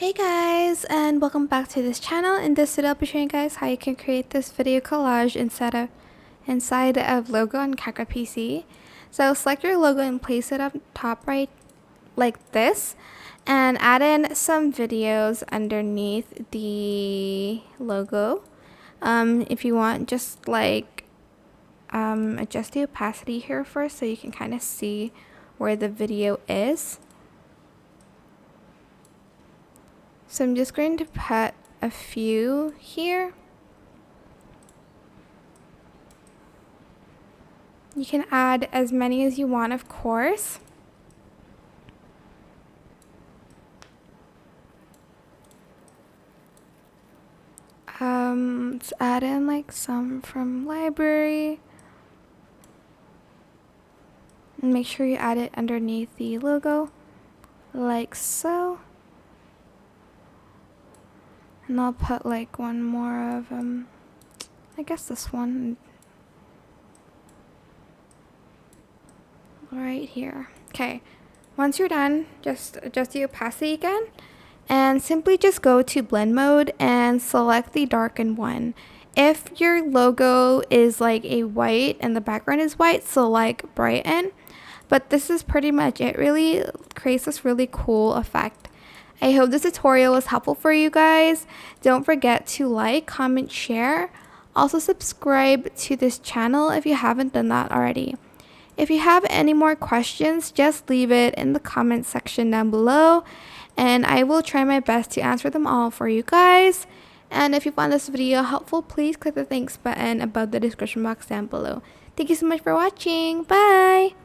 Hey guys, and welcome back to this channel. In this video I'll be showing you guys how you can create this video collage inside of logo on CapCut PC. So select your logo and place it up top right like this, and add in some videos underneath the logo. If you want, just like adjust the opacity here first so you can kind of see where the video is. So I'm just going to put a few here. You can add as many as you want, of course. Let's add in like some from library. And make sure you add it underneath the logo, like so. And I'll put like one more of I guess this one right here. Okay, once you're done, just adjust the opacity again and simply just go to blend mode and select the darken one. If your logo is like a white and the background is white, select brighten. But this is pretty much it. Really creates this really cool effect. I hope this tutorial was helpful for you guys. Don't forget to like, comment, share. Also subscribe to this channel if you haven't done that already. If you have any more questions, just leave it in the comment section down below, and I will try my best to answer them all for you guys. And if you found this video helpful, please click the thanks button above the description box down below. Thank you so much for watching. Bye!